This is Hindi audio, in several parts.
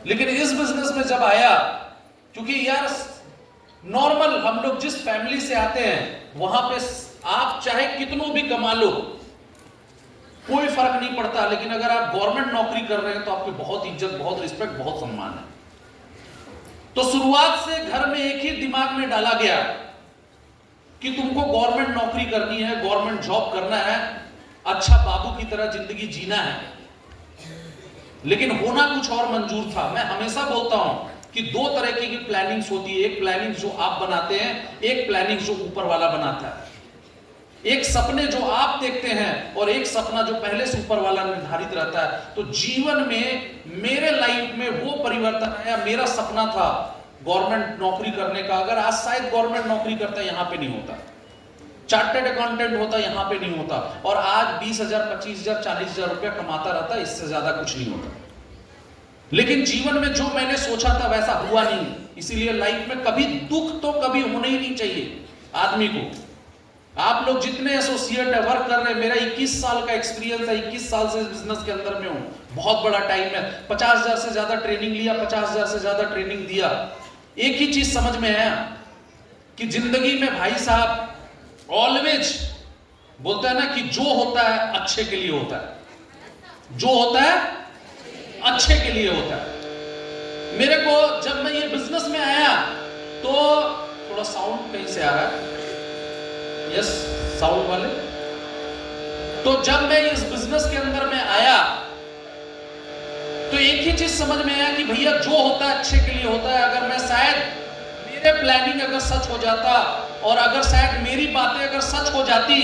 लेकिन इस बिजनेस में जब आया, क्योंकि यार नॉर्मल हम लोग जिस फैमिली से आते हैं वहां पे आप चाहे कितनों भी कमा लो कोई फर्क नहीं पड़ता, लेकिन अगर आप गवर्नमेंट नौकरी कर रहे हैं तो आपकी बहुत इज्जत, बहुत रिस्पेक्ट, बहुत सम्मान है। तो शुरुआत से घर में एक ही दिमाग में डाला गया कि तुमको गवर्नमेंट नौकरी करनी है, गवर्नमेंट जॉब करना है, अच्छा बाबू की तरह जिंदगी जीना है। लेकिन होना कुछ और मंजूर था। मैं हमेशा बोलता हूं कि दो तरह की प्लानिंग्स होती है, एक प्लानिंग जो आप बनाते हैं, एक प्लानिंग जो ऊपर वाला बनाता है। एक सपने जो आप देखते हैं और एक सपना जो पहले से ऊपर वाला निर्धारित रहता है। तो जीवन में मेरे लाइफ में वो परिवर्तन आया। मेरा सपना था गवर्नमेंट नौकरी करने का, अगर आज शायद गवर्नमेंट नौकरी करता यहां पे नहीं होता, चार्टर्ड अकाउंटेंट होता यहां पे नहीं होता, और आज 20,000 25,000 40,000 रुपया कमाता रहता, इससे ज्यादा कुछ नहीं होता। लेकिन जीवन में जो मैंने सोचा था वैसा हुआ नहीं। इसीलिए लाइफ में कभी दुख तो कभी होना ही नहीं चाहिए आदमी को। आप लोग जितने एसोसिएट है, वर्क कर रहे हैं, मेरा 21 साल का एक्सपीरियंस है, 21 साल से बिजनेस के अंदर में हूं, बहुत बड़ा टाइम है। 50,000 से ज्यादा ट्रेनिंग लिया, 50,000 से ज्यादा ट्रेनिंग दिया। एक ही चीज समझ में है कि जिंदगी में भाई साहब ऑलवेज बोलते हैं ना कि जो होता है अच्छे के लिए होता है, जो होता है अच्छे के लिए होता है। मेरे को जब मैं ये बिजनेस में आया तो थोड़ा साउंड कहीं से आ रहा है, यस साउंड वाले। तो जब मैं इस बिजनेस के अंदर में आया तो एक ही चीज समझ में आया कि भैया जो होता है अच्छे के लिए होता है। अगर मैं शायद मेरे प्लानिंग अगर सच हो जाता और अगर शायद मेरी बातें अगर सच हो जाती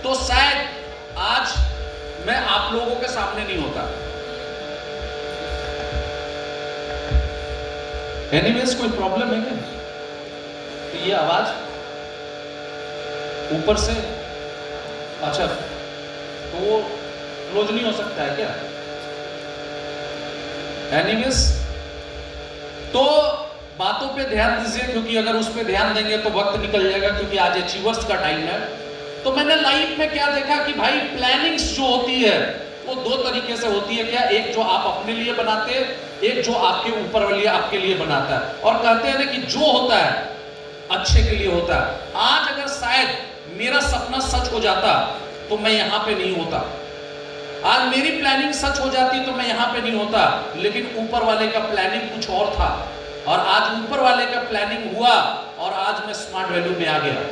तो शायद आज मैं आप लोगों के सामने नहीं होता। एनीवेज कोई प्रॉब्लम है क्या? तो ये आवाज ऊपर से, अच्छा तो वो क्लोज नहीं हो सकता है क्या? एनीवेज तो बातों पे ध्यान दीजिए, क्योंकि अगर उस पे ध्यान देंगे तो वक्त निकल जाएगा, क्योंकि आज अचीवर्स का टाइम है। तो मैंने लाइफ में क्या देखा कि भाई प्लानिंग्स जो होती है वो दो तरीके से होती है। क्या? एक जो आप अपने लिए बनाते हैं, एक जो आपके ऊपर वाली आपके लिए बनाता है। और कहते हैं ना कि जो होता है अच्छे के लिए होता है। आज अगर शायद मेरा सपना सच हो जाता तो मैं यहां पे नहीं होता, आज मेरी प्लानिंग सच हो जाती तो मैं यहां पे नहीं होता। लेकिन ऊपर वाले का प्लानिंग कुछ और था, और आज ऊपर वाले का प्लानिंग हुआ और आज मैं स्मार्ट वैल्यू में आ गया।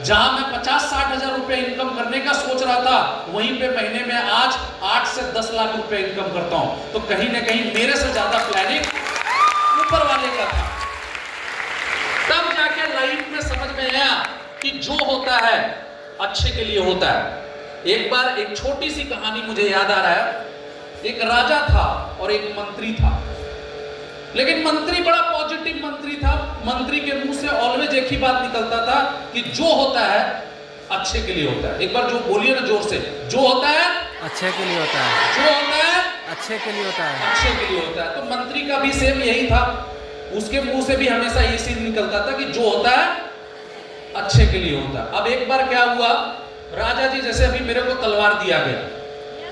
जहां मैं 50-60 हजार रुपए इनकम करने का सोच रहा था, वहीं पे महीने में आज 8 से 10 लाख रुपए इनकम करता हूं। तो कहीं ना कहीं मेरे से ज्यादा प्लानिंग ऊपर वाले का था। तब जाके लाइफ में समझ में आया कि जो होता है अच्छे के लिए होता है। एक बार एक छोटी सी कहानी मुझे याद आ रहा है। एक राजा था और एक मंत्री था, लेकिन मंत्री बड़ा पॉजिटिव मंत्री था। मंत्री के मुंह से ऑलवेज एक ही बात निकलता था कि जो होता है अच्छे के लिए होता है। एक बार जो बोलिए ना जोर से, जो होता है अच्छे के लिए होता है, जो होता है अच्छे के लिए होता है, अच्छे के लिए होता है। तो मंत्री का भी सेम यही था, उसके मुंह से भी हमेशा यही चीज निकलता था कि जो होता है अच्छे के लिए होता है। अब एक बार क्या हुआ, राजा जी, जैसे अभी मेरे को तलवार दिया गया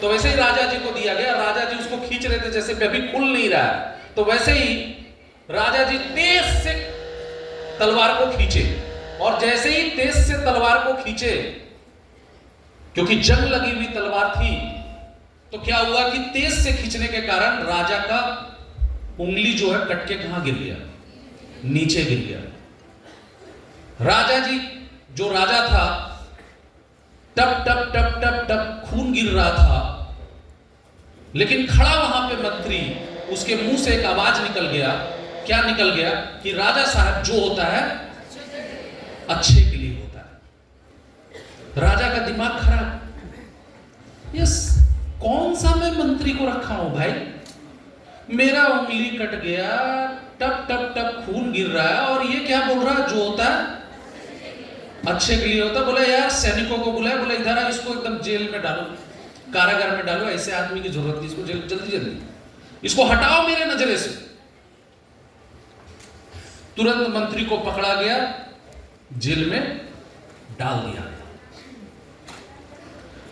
तो वैसे ही राजा जी को दिया गया। राजा जी उसको खींच रहे थे, जैसे अभी खुल नहीं रहा है, तो वैसे ही राजा जी तेज से तलवार को खींचे। और जैसे ही तेज से तलवार को खींचे, क्योंकि जंग लगी हुई तलवार थी, तो क्या हुआ कि तेज से खींचने के कारण राजा का उंगली जो है कट के कहां गिर गया? नीचे गिर गया। राजा जी जो राजा था, टप टप टप टप टप खून गिर रहा था, लेकिन खड़ा वहां पे मंत्री, उसके मुंह से एक आवाज निकल गया। क्या निकल गया? कि राजा साहब जो होता है अच्छे के लिए होता है। राजा का दिमाग खराब, यस कौन सा मैं मंत्री को रखा हूं भाई, मेरा उंगली कट गया, टप टप टप खून गिर रहा है, और ये क्या बोल रहा है जो होता है अच्छे के लिए होता। बोला यार सैनिकों को बुलाया, बोला इधर आ, इसको एकदम जेल में डालो, कारागार में डालो, ऐसे आदमी की जरूरत नहीं, इसको जेल जल्दी जल्दी, इसको हटाओ मेरे नजरे से। तुरंत मंत्री को पकड़ा गया, जेल में डाल दिया।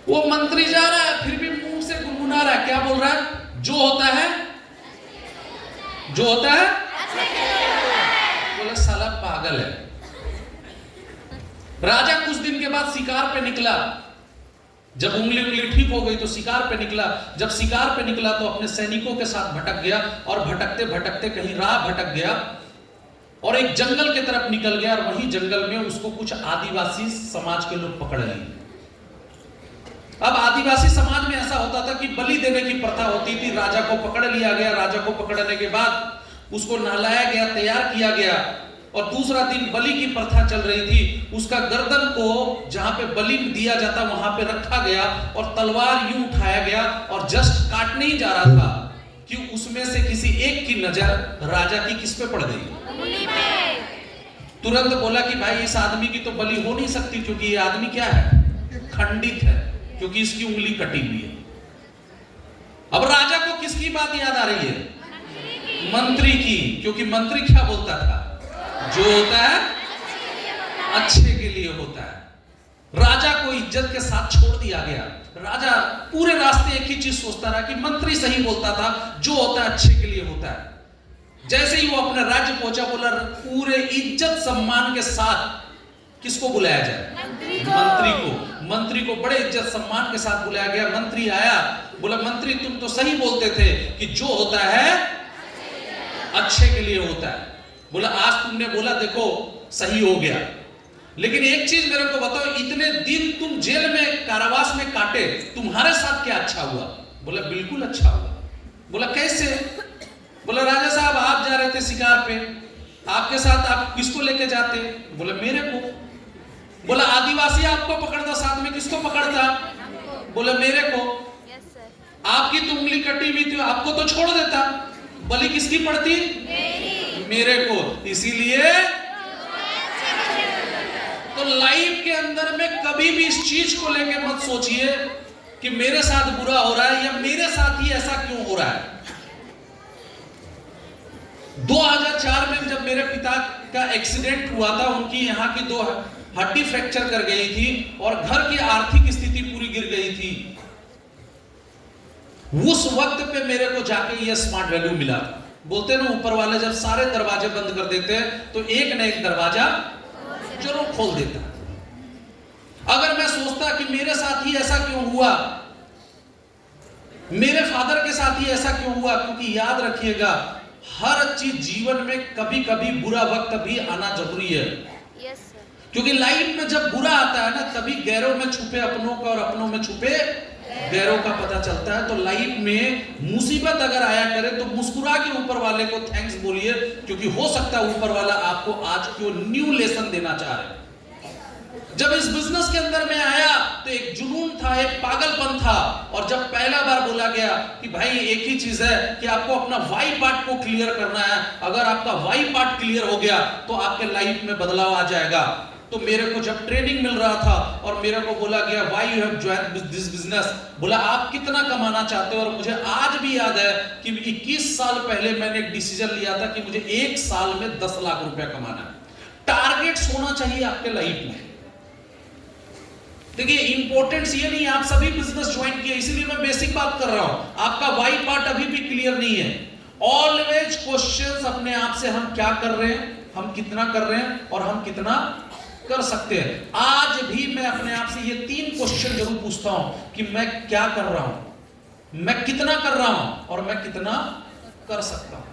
वो मंत्री जा रहा है, फिर भी मुंह से गुनगुना रहा है, क्या बोल रहा है? जो होता है जो होता है बोले साला पागल है। राजा कुछ दिन के बाद शिकार पे निकला, जब उंगली ठीक हो गई तो शिकार पे निकला। जब शिकार पे निकला तो अपने सैनिकों के साथ भटक गया, और भटकते भटकते कहीं राह भटक गया और एक जंगल की तरफ निकल गया, और वहीं जंगल में उसको कुछ आदिवासी समाज के लोग पकड़ लिए। अब आदिवासी समाज में ऐसा होता था कि बलि देने की प्रथा होती थी। राजा को पकड़ लिया गया, राजा को पकड़ने के बाद उसको नहलाया गया, तैयार किया गया, और दूसरा दिन बलि की प्रथा चल रही थी। उसका गर्दन को जहां पे बलि दिया जाता वहां पे रखा गया, और तलवार यूं उठाया गया और जस्ट काटने ही जा रहा था कि उसमें से किसी एक की नजर राजा की किस पे पड़ गई। तुरंत बोला कि भाई इस आदमी की तो बलि हो नहीं सकती, क्योंकि ये आदमी क्या है, खंडित है, क्योंकि इसकी उंगली कटी हुई है। अब राजा को किसकी बात याद आ रही है? मंत्री की, क्योंकि मंत्री क्या बोलता था, जो होता है अच्छे के लिए होता है। राजा को इज्जत के साथ छोड़ दिया गया। राजा पूरे रास्ते एक ही चीज सोचता रहा कि मंत्री सही बोलता था, जो होता है अच्छे के लिए होता है। जैसे ही वो अपने राज्य पहुंचा, बोला पूरे इज्जत सम्मान के साथ किसको बुलाया जाए? मंत्री को। मंत्री को बड़े इज्जत सम्मान के साथ बुलाया गया। मंत्री आया, बोला मंत्री तुम तो सही बोलते थे कि जो होता है अच्छे के लिए होता है। बोला आज तुमने बोला देखो सही हो गया, लेकिन एक चीज मेरे को बताओ, इतने दिन तुम जेल में कारावास में काटे, तुम्हारे साथ क्या अच्छा हुआ? बोला बिल्कुल अच्छा हुआ। बोला कैसे? बोला राजा साहब आप जा रहे थे शिकार पे, आपके साथ आप किसको लेके जाते? बोला मेरे को। बोला आदिवासी आपको पकड़ता, साथ में किसको पकड़ता? बोला मेरे को। आपकी तो उंगली कटी हुई थी, आपको तो छोड़ देता, बलि किसकी पड़ती? मेरे को। इसीलिए तो लाइफ के अंदर में कभी भी इस चीज को लेके मत सोचिए कि मेरे साथ बुरा हो रहा है या मेरे साथ ही ऐसा क्यों हो रहा है। 2004 में जब मेरे पिता का एक्सीडेंट हुआ था, उनकी यहाँ की 2 हड्डी फ्रैक्चर कर गई थी और घर की आर्थिक स्थिति पूरी गिर गई थी। उस वक्त पे मेरे को जाके ये स्मार्ट वैल्यू मिला। बोलते ना ऊपर वाले जब सारे दरवाजे बंद कर देते हैं तो एक न एक दरवाजा जरूर खोल देता। अगर मैं सोचता कि मेरे साथ ही ऐसा क्यों हुआ, मेरे फादर के साथ ही ऐसा क्यों हुआ, क्योंकि याद रखिएगा हर चीज जीवन में कभी कभी बुरा वक्त भी आना जरूरी है। क्योंकि लाइफ में जब बुरा आता है ना, तभी गैरों में छुपे अपनों का और अपनों में छुपे गैरों का पता चलता है। तो लाइफ में मुसीबत अगर आया करे तो मुस्कुरा के ऊपर वाले को थैंक्स बोलिए, क्योंकि हो सकता है ऊपर वाला आपको आज को न्यू लेसन देना चाह रहे। जब इस बिजनेस के अंदर में आया तो एक जुनून था, एक पागलपन था, और जब पहला बार बोला गया कि भाई एक ही चीज है कि आपको अपना वाई पार्ट को क्लियर करना है, अगर आपका वाई पार्ट क्लियर हो गया तो आपके लाइफ में बदलाव आ जाएगा। तो मेरे को जब ट्रेनिंग मिल रहा था और मेरे को बोला गया why you have joined this business, बोला आप कितना कमाना चाहते हो, और मुझे आज भी याद है कि 21 साल पहले मैंने एक डिसीजन लिया था कि मुझे 1 साल में 10 लाख रुपया कमाना है। टारगेट्स होना चाहिए आपके लाइफ में। देखिए इंपॉर्टेंस ये नहीं आप सभी बिजनेस ज्वाइन किए, इसीलिए मैं बेसिक बात कर रहा हूं। आपका वाई पार्ट अभी भी क्लियर नहीं है। ऑलवेज क्वेश्चंस अपने आप से, हम क्या कर रहे हैं, हम कितना कर रहे हैं और हम कितना कर सकते हैं। आज भी मैं अपने आप से ये 3 क्वेश्चन जरूर पूछता हूं कि मैं क्या कर रहा हूं, मैं कितना कर रहा हूं और मैं कितना कर सकता हूं।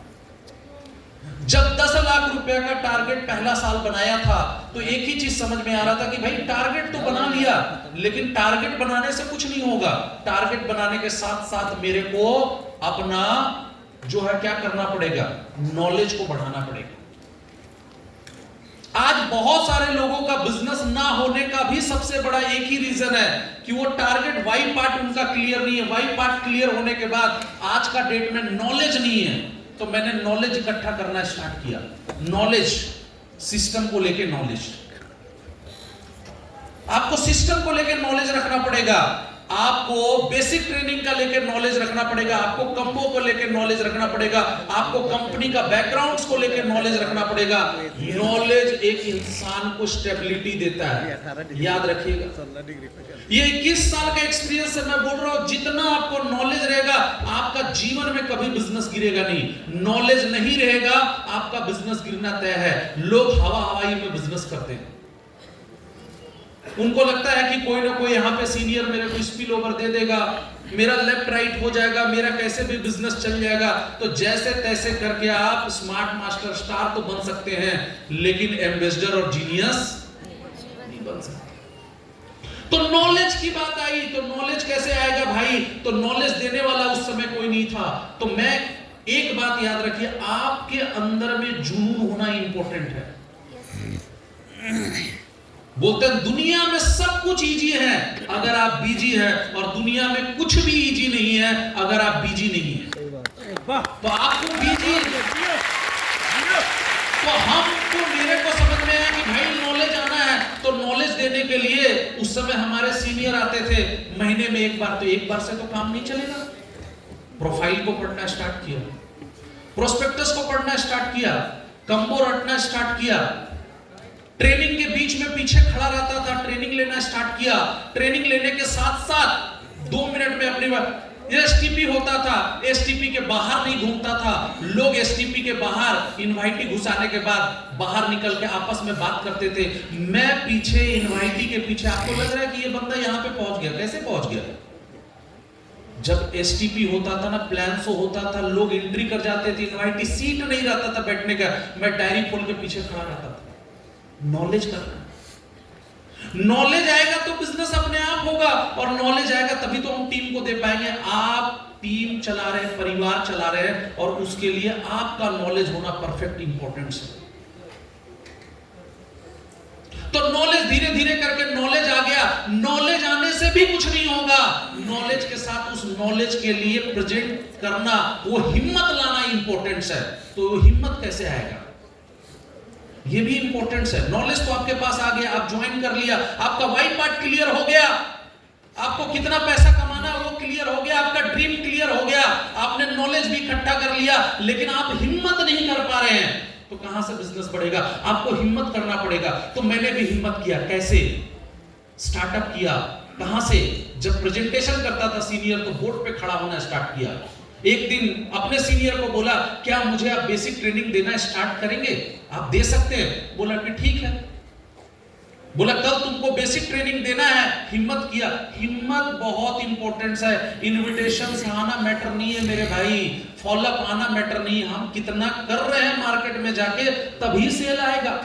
जब 10 लाख रुपए का टारगेट पहला साल बनाया था तो एक ही चीज समझ में आ रहा था कि भाई टारगेट तो बना लिया, लेकिन टारगेट बनाने से कुछ नहीं होगा। टारगेट बनाने के साथ साथ मेरे को अपना जो है क्या करना पड़ेगा, नॉलेज को बढ़ाना पड़ेगा। आज बहुत सारे लोगों का बिजनेस ना होने का भी सबसे बड़ा एक ही रीजन है कि वो टारगेट वाई पार्ट उनका क्लियर नहीं है। वाई पार्ट क्लियर होने के बाद आज का डेट में नॉलेज नहीं है, तो मैंने नॉलेज इकट्ठा करना स्टार्ट किया। नॉलेज, सिस्टम को लेके नॉलेज, आपको सिस्टम को लेके नॉलेज रखना पड़ेगा। आपको बेसिक ट्रेनिंग का लेकर नॉलेज रखना पड़ेगा, आपको कंबो को लेकर नॉलेज रखना पड़ेगा, आपको कंपनी का बैकग्राउंड्स को लेकर नॉलेज रखना पड़ेगा। नॉलेज एक इंसान को स्टेबिलिटी देता है, याद रखिएगा। ये 21 साल का एक्सपीरियंस से मैं बोल रहा हूं, जितना आपको नॉलेज रहेगा आपका जीवन में कभी बिजनेस गिरेगा नहीं। नॉलेज नहीं रहेगा आपका बिजनेस गिरना तय है। लोग हवा हवाई में बिजनेस करते हैं, उनको लगता है कि कोई ना कोई यहाँ पे सीनियर मेरे को स्पिल ओवर दे देगा, मेरा लेफ्ट राइट हो जाएगा, मेरा कैसे भी बिजनेस चल जाएगा। तो जैसे तैसे करके आप स्मार्ट मास्टर स्टार तो बन सकते हैं, लेकिन एम्बेसडर और जीनियस नहीं बन सकते। तो नॉलेज की बात आई, तो नॉलेज कैसे आएगा भाई? तो नॉलेज देने वाला उस समय कोई नहीं था। तो मैं एक बात याद रखिए, आपके अंदर में जुनून होना इंपॉर्टेंट है। बोलते हैं दुनिया में सब कुछ इजी है अगर आप बिजी हैं, और दुनिया में कुछ भी इजी नहीं है अगर आप बिजी नहीं है। तो आपको बिजी, तो हमको मेरे को समझ में आया कि भाई नॉलेज आना है, तो नॉलेज देने के लिए उस समय हमारे सीनियर आते थे महीने में एक बार, तो एक बार से तो काम नहीं चलेगा। प्रोफाइल को पढ़ना स्टार्ट किया, प्रोस्पेक्टस को पढ़ना स्टार्ट किया, कंबो रटना स्टार्ट किया, ट्रेनिंग के बीच में पीछे खड़ा रहता था, ट्रेनिंग लेना स्टार्ट किया। ट्रेनिंग लेने के साथ साथ 2 मिनट में अपनी एसटीपी होता था, एसटीपी के बाहर नहीं घूमता था। लोग एसटीपी के बाहर इनवाइटी घुसाने के बाद बाहर निकल के आपस में बात करते थे, मैं पीछे इनवाइटी के पीछे। आपको लग रहा है कि ये बंदा यहाँ पे पहुंच गया, कैसे पहुंच गया? जब एसटीपी होता था ना, प्लान शो होता था, लोग एंट्री कर जाते थे, इनवाइटी सीट नहीं रहता था बैठने का, मैं डायरी खोल के पीछे खड़ा रहता था। नॉलेज करना, नॉलेज आएगा तो बिजनेस अपने आप होगा, और नॉलेज आएगा तभी तो हम टीम को दे पाएंगे। आप टीम चला रहे हैं, परिवार चला रहे हैं, और उसके लिए आपका नॉलेज होना परफेक्ट इंपॉर्टेंस है। तो नॉलेज धीरे धीरे करके नॉलेज आ गया। नॉलेज आने से भी कुछ नहीं होगा, नॉलेज के साथ उस नॉलेज के लिए प्रेजेंट करना, वो हिम्मत लाना इंपॉर्टेंस है। तो हिम्मत कैसे आएगा, ये भी इंपॉर्टेंस है। नॉलेज तो आपके पास आ गया, आप ज्वाइन कर लिया, आपका वाई पार्ट क्लियर हो गया, आपको कितना पैसा कमाना है वो क्लियर हो गया, आपका ड्रीम क्लियर हो गया, आपने नॉलेज भी इकट्ठा कर लिया, लेकिन आप हिम्मत नहीं कर पा रहे हैं, तो कहां से बिजनेस बढ़ेगा? आपको हिम्मत करना पड़ेगा। तो मैंने भी हिम्मत किया। कैसे? स्टार्टअप किया। कहां से? जब प्रेजेंटेशन करता था सीनियर, तो बोर्ड पे खड़ा होना स्टार्ट किया। एक दिन अपने सीनियर को बोला, क्या मुझे आप बेसिक ट्रेनिंग देना स्टार्ट करेंगे? आप दे सकते हैं? बोला कि ठीक है। बोला कल तुमको बेसिक ट्रेनिंग देना है। हिम्मत किया। हिम्मत बहुत इंपॉर्टेंट है। इनविटेशन आना मैटर नहीं है मेरे भाई, फॉलोअप आना मैटर नहीं है। हम कितना कर रहे हैं मार्केट में जाके, तभी सेल आएगा।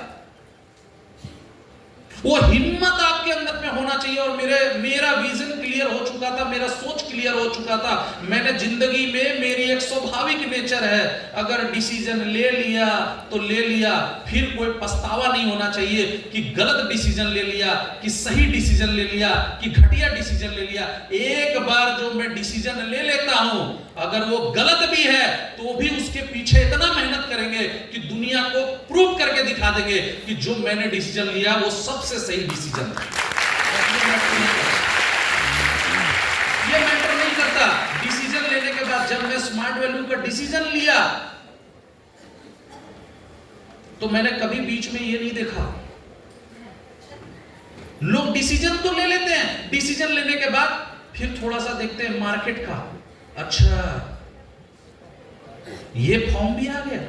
वो हिम्मत आपके अंदर में होना चाहिए। और मेरा विजन क्लियर हो चुका था, मेरा सोच क्लियर हो चुका था। मैंने जिंदगी में, मेरी एक स्वाभाविक नेचर है, अगर डिसीजन ले लिया तो ले लिया, फिर कोई पछतावा नहीं होना चाहिए कि गलत डिसीजन ले लिया, कि सही डिसीजन ले लिया, कि घटिया डिसीजन ले लिया। एक बार जो मैं डिसीजन ले लेता हूं, अगर वो गलत भी है तो भी उसके पीछे इतना मेहनत करेंगे कि दुनिया को प्रूव करके दिखा देंगे कि जो मैंने डिसीजन लिया वो सबसे सही डिसीजन है। ये मैटर नहीं करता। डिसीजन लेने के बाद जब मैं स्मार्ट वैल्यू का डिसीजन लिया, तो मैंने कभी बीच में ये नहीं देखा। लोग डिसीजन तो ले लेते हैं, डिसीजन लेने के बाद फिर थोड़ा सा देखते हैं मार्केट का। अच्छा, ये फॉर्म भी आ गया,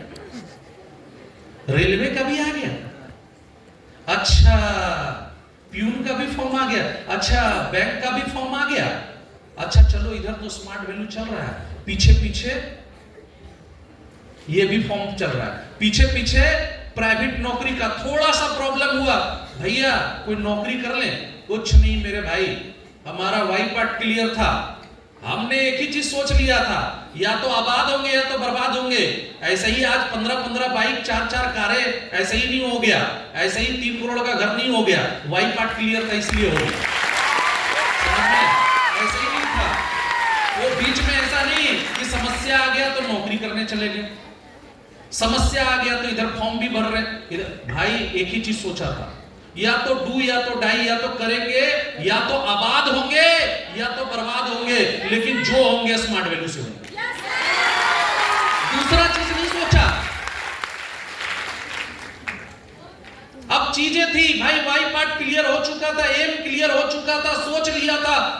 रेलवे का भी आ गया, अच्छा प्यून का भी फॉर्म आ गया, अच्छा बैंक का भी फॉर्म आ गया, अच्छा चलो इधर तो स्मार्ट वैल्यू चल रहा है, पीछे पीछे ये भी फॉर्म चल रहा है, पीछे पीछे प्राइवेट नौकरी का थोड़ा सा प्रॉब्लम हुआ, भैया कोई नौकरी कर ले। कुछ नहीं मेरे भाई, हमारा वाई पार्ट क्लियर था, हमने एक ही चीज सोच लिया था, या तो आबाद होंगे या तो बर्बाद होंगे। ऐसे ही आज 15-15 बाइक, 4-4 कारें, ऐसे ही नहीं हो गया, ऐसे ही 3 करोड़ का घर नहीं हो गया, वाई पार्ट क्लियर था इसलिए हो गया। ऐसे ही नहीं था वो, बीच में ऐसा नहीं कि समस्या आ गया तो नौकरी करने चले गए, समस्या आ गया तो इधर फॉर्म भी भर रहे। इधर भाई एक ही चीज सोचा था, या तो डू या तो डाई, या तो करेंगे या तो आबाद होंगे या तो बर्बाद होंगे, लेकिन जो होंगे स्मार्ट वैल्यू से होंगे। दूसरा चीज नहीं सोचा। अब चीजें थी भाई, वाई पार्ट क्लियर हो चुका था, एम क्लियर हो चुका था, सोच लिया था।